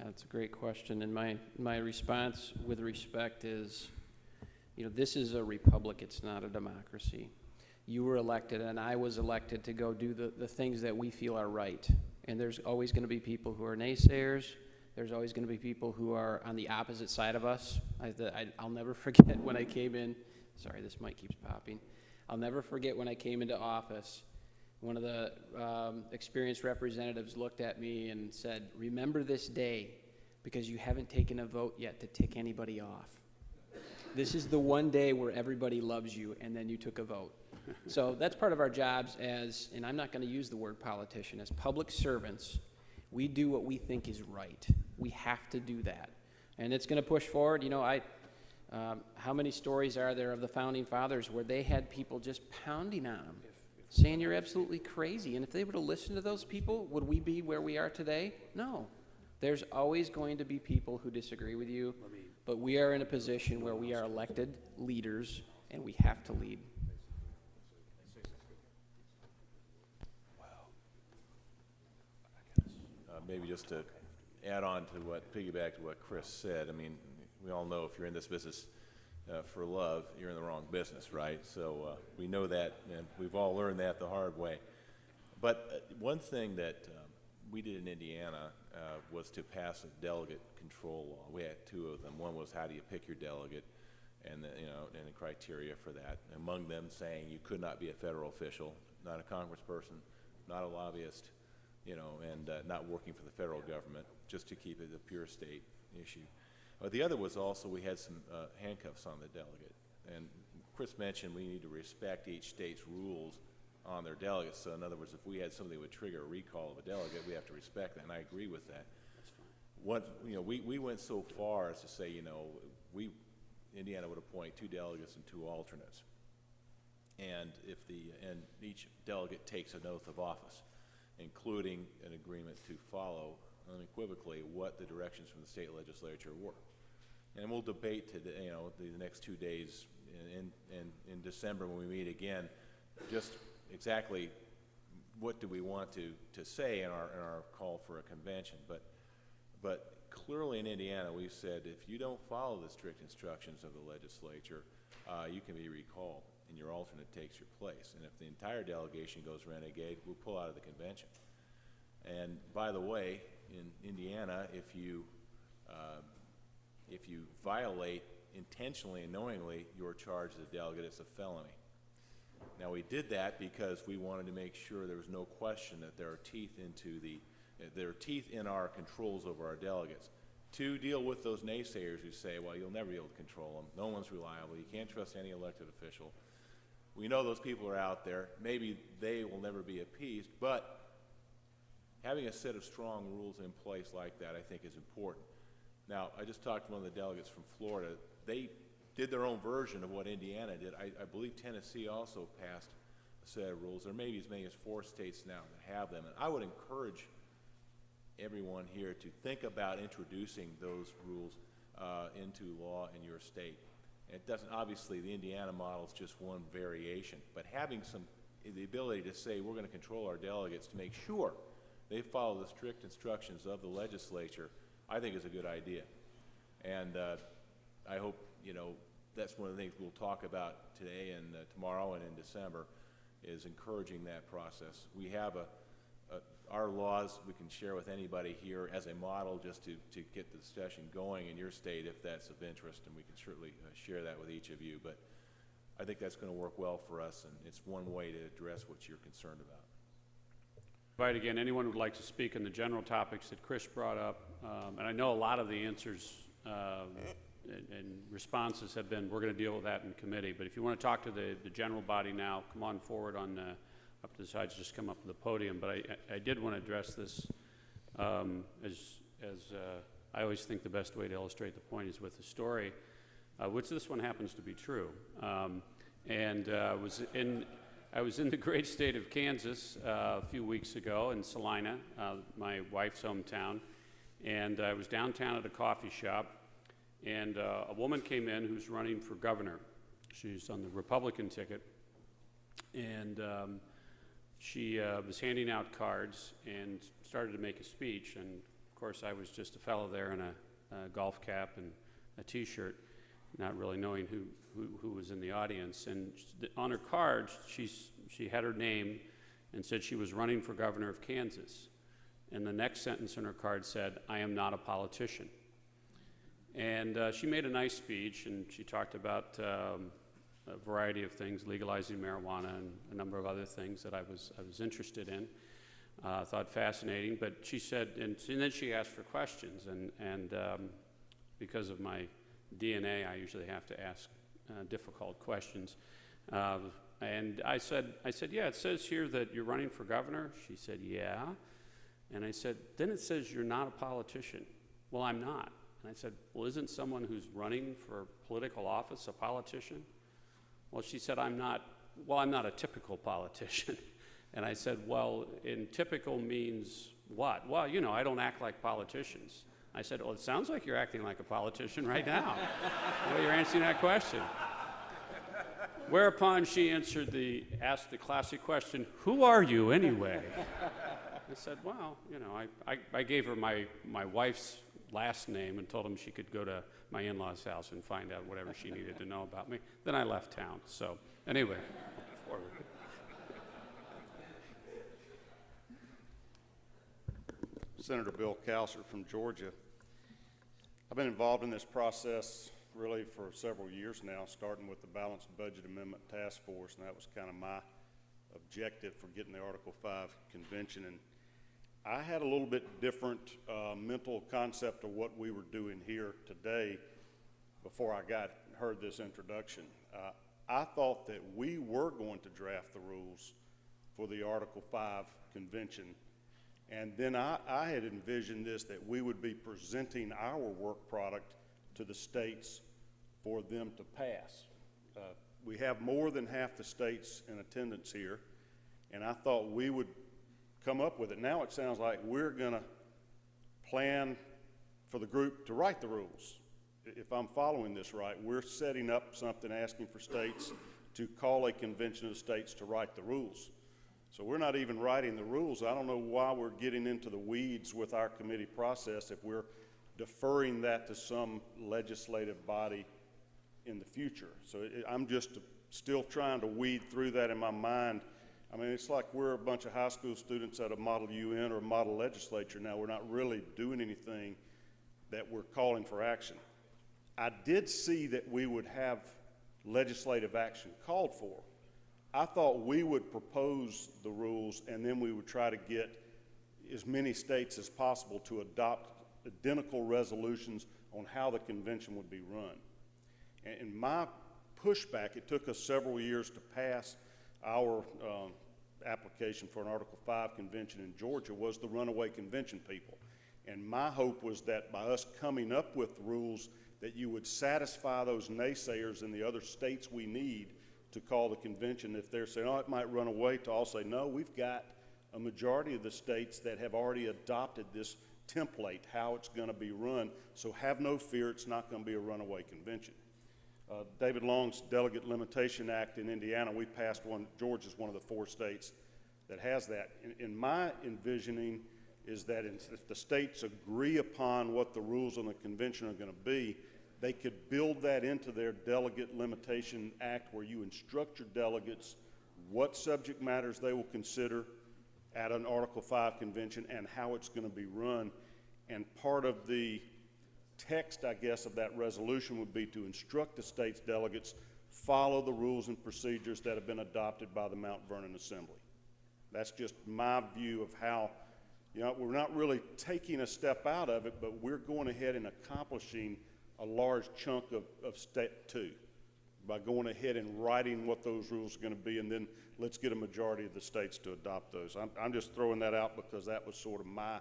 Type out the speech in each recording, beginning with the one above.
That's a great question, and my response with respect is, this is a republic, it's not a democracy. You were elected, and I was elected to go do the things that we feel are right. And there's always going to be people who are naysayers. There's always going to be people who are on the opposite side of us. I'll never forget when I came in. Sorry, this mic keeps popping. I'll never forget when I came into office. One of the experienced representatives looked at me and said, "Remember this day, because you haven't taken a vote yet to tick anybody off. This is the one day where everybody loves you, and then you took a vote." So that's part of our jobs as, and I'm not going to use the word politician, as public servants. We do what we think is right. We have to do that. And it's going to push forward. How many stories are there of the Founding Fathers where they had people just pounding on them, saying you're absolutely crazy? And if they were to listen to those people, would we be where we are today? No. There's always going to be people who disagree with you, but we are in a position where we are elected leaders, and we have to lead. Maybe just to add on to piggyback to what Chris said, I mean, we all know if you're in this business for love, you're in the wrong business, right? So we know that, and we've all learned that the hard way. But one thing that we did in Indiana was to pass a delegate control law. We had two of them. One was how do you pick your delegate, and the criteria for that. Among them saying you could not be a federal official, not a congressperson, not a lobbyist, and not working for the federal government, just to keep it a pure state issue. But the other was also we had some handcuffs on the delegate. And Chris mentioned we need to respect each state's rules on their delegates. So in other words, if we had something that would trigger a recall of a delegate, we have to respect that, and I agree with that. We went so far as to say, Indiana would appoint 2 delegates and 2 alternates. And and each delegate takes an oath of office, including an agreement to follow unequivocally what the directions from the state legislature were. And we'll debate today, the next 2 days in December when we meet again, just exactly what do we want to say in our call for a convention. But clearly in Indiana, we've said if you don't follow the strict instructions of the legislature, you can be recalled, and your alternate takes your place. And if the entire delegation goes renegade, we'll pull out of the convention. And by the way, in Indiana, if you violate intentionally and knowingly your charge as a delegate, it's a felony. Now we did that because we wanted to make sure there was no question that there are teeth in our controls over our delegates, to deal with those naysayers who say, well, you'll never be able to control them. No one's reliable. You can't trust any elected official. We know those people are out there. Maybe they will never be appeased, but having a set of strong rules in place like that, I think, is important. Now, I just talked to one of the delegates from Florida. They did their own version of what Indiana did. I believe Tennessee also passed a set of rules. There may be as many as 4 states now that have them. And I would encourage everyone here to think about introducing those rules into law in your state. It doesn't, obviously, the Indiana model is just one variation, but having the ability to say we're going to control our delegates to make sure they follow the strict instructions of the legislature, I think is a good idea. And I hope, that's one of the things we'll talk about today and tomorrow and in December, is encouraging that process. We have our laws we can share with anybody here as a model just to get the discussion going in your state if that's of interest, and we can certainly share that with each of you. But I think that's going to work well for us, and it's one way to address what you're concerned about. Invite again anyone who would like to speak on the general topics that Chris brought up, and I know a lot of the answers and responses have been, we're going to deal with that in committee, but if you want to talk to the general body now, come on forward up to the sides, just come up to the podium. But I did want to address this as I always think the best way to illustrate the point is with a story, which this one happens to be true. I was in the great state of Kansas a few weeks ago in Salina, my wife's hometown, and I was downtown at a coffee shop, and a woman came in who's running for governor. She's on the Republican ticket, and she was handing out cards and started to make a speech, and of course, I was just a fellow there in a golf cap and a T-shirt, not really knowing who was in the audience. And on her card, she had her name and said she was running for governor of Kansas. And the next sentence in her card said, "I am not a politician." And she made a nice speech, and she talked about a variety of things, legalizing marijuana and a number of other things that I was interested in. Thought fascinating, but she said, and then she asked for questions, and because of my DNA, I usually have to ask difficult questions. And I said, yeah, it says here that you're running for governor. She said, yeah. And I said, then it says you're not a politician. Well, I'm not. And I said, well, isn't someone who's running for political office a politician? Well, she said, I'm not a typical politician. And I said, well, and typical means what? Well, you know, I don't act like politicians. I said, well, it sounds like you're acting like a politician right now. The way you're answering that question. Whereupon she asked the classic question, who are you anyway? I said, well, you know, I gave her my wife's last name and told him she could go to my in-laws' house and find out whatever she needed to know about me. Then I left town. So anyway, forward. Senator Bill Cowser from Georgia. I've been involved in this process really for several years now, starting with the Balanced Budget Amendment Task Force, and that was kind of my objective for getting the Article 5 convention. And I had a little bit different mental concept of what we were doing here today before I heard this introduction. I thought that we were going to draft the rules for the Article 5 convention. And then I had envisioned this, that we would be presenting our work product to the states for them to pass. We have more than half the states in attendance here, and I thought we would come up with it. Now it sounds like we're gonna plan for the group to write the rules. If I'm following this right, we're setting up something asking for states to call a convention of states to write the rules. So we're not even writing the rules. I don't know why we're getting into the weeds with our committee process if we're deferring that to some legislative body in the future. So I'm just still trying to weed through that in my mind. I mean, it's like we're a bunch of high school students at a model UN or a model legislature now. We're not really doing anything that we're calling for action. I did see that we would have legislative action called for. I thought we would propose the rules and then we would try to get as many states as possible to adopt identical resolutions on how the convention would be run. And my pushback, it took us several years to pass our application for an Article 5 convention in Georgia, was the runaway convention people. And my hope was that by us coming up with rules that you would satisfy those naysayers in the other states we need to call the convention. If they're saying, oh, it might run away, to all say, no, we've got a majority of the states that have already adopted this template, how it's going to be run. So have no fear, it's not going to be a runaway convention. David Long's Delegate Limitation Act in Indiana, we passed one. Georgia's one of the 4 states that has that. In my envisioning is that if the states agree upon what the rules on the convention are going to be, they could build that into their Delegate Limitation Act, where you instruct your delegates what subject matters they will consider at an Article 5 convention and how it's going to be run. And part of the text, I guess, of that resolution would be to instruct the state's delegates follow the rules and procedures that have been adopted by the Mount Vernon Assembly. That's just my view of how, you know, we're not really taking a step out of it, but we're going ahead and accomplishing a large chunk of step 2 by going ahead and writing what those rules are going to be, and then let's get a majority of the states to adopt those. I'm just throwing that out because that was sort of my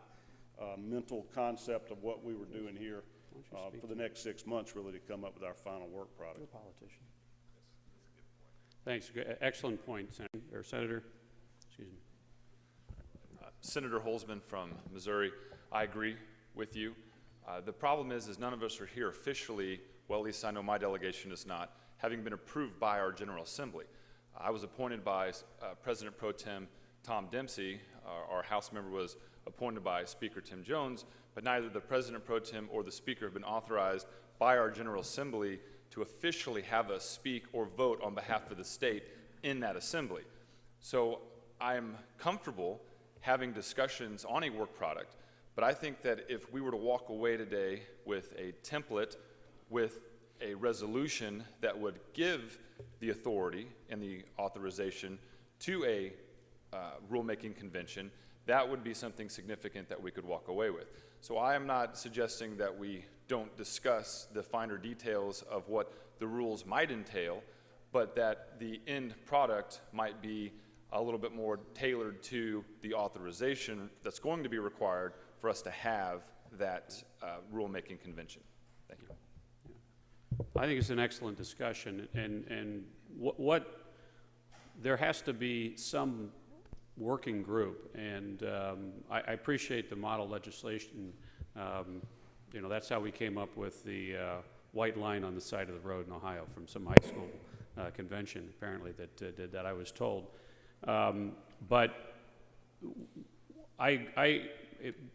mental concept of what we were doing here for the next 6 months, really, to come up with our final work product. You're a politician. Thanks. Excellent point, Senator. Excuse me. Senator Holzman from Missouri, I agree with you. The problem is none of us are here officially, well, at least I know my delegation is not, having been approved by our General Assembly. I was appointed by President Pro Tem Tom Dempsey. Our House member was appointed by Speaker Tim Jones, but neither the President Pro Tem or the Speaker have been authorized by our General Assembly to officially have us speak or vote on behalf of the state in that assembly. So I'm comfortable having discussions on a work product, but I think that if we were to walk away today with a template, with a resolution that would give the authority and the authorization to a rulemaking convention, that would be something significant that we could walk away with. So I am not suggesting that we don't discuss the finer details of what the rules might entail, but that the end product might be a little bit more tailored to the authorization that's going to be required for us to have that rulemaking convention. Thank you. I think it's an excellent discussion, and what there has to be some working group, and I appreciate the model legislation. You know, that's how we came up with the white line on the side of the road in Ohio from some high school convention, apparently, that did that, I was told. But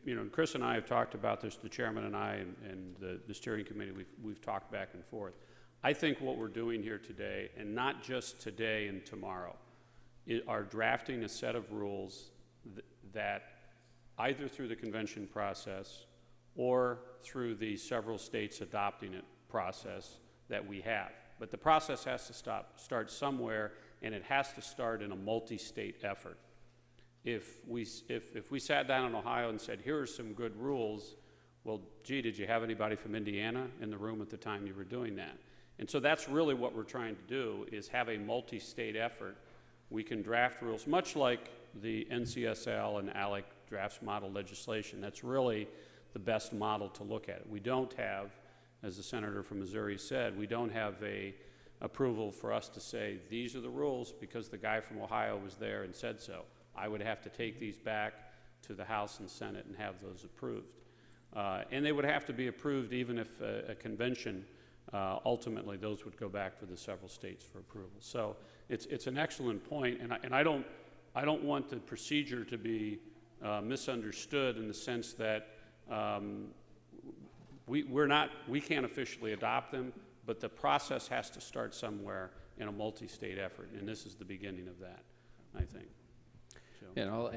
you know, Chris and I have talked about this, the chairman and I, and the steering committee, we've talked back and forth. I think what we're doing here today, and not just today and tomorrow, are drafting a set of rules that either through the convention process or through the several states adopting it process that we have. But the process has to start somewhere, and it has to start in a multi-state effort. If we sat down in Ohio and said, here are some good rules, well, gee, did you have anybody from Indiana in the room at the time you were doing that? And so that's really what we're trying to do, is have a multi-state effort. We can draft rules, much like the NCSL and ALEC drafts model legislation. That's really the best model to look at. We don't have, as the senator from Missouri said, we don't have a approval for us to say, these are the rules because the guy from Ohio was there and said so. I would have to take these back to the House and Senate and have those approved. And they would have to be approved even if a convention, ultimately those would go back for the several states for approval. So it's an excellent point, and I don't want the procedure to be misunderstood in the sense that we can't officially adopt them, but the process has to start somewhere in a multi-state effort, and this is the beginning of that, I think. So. And I'll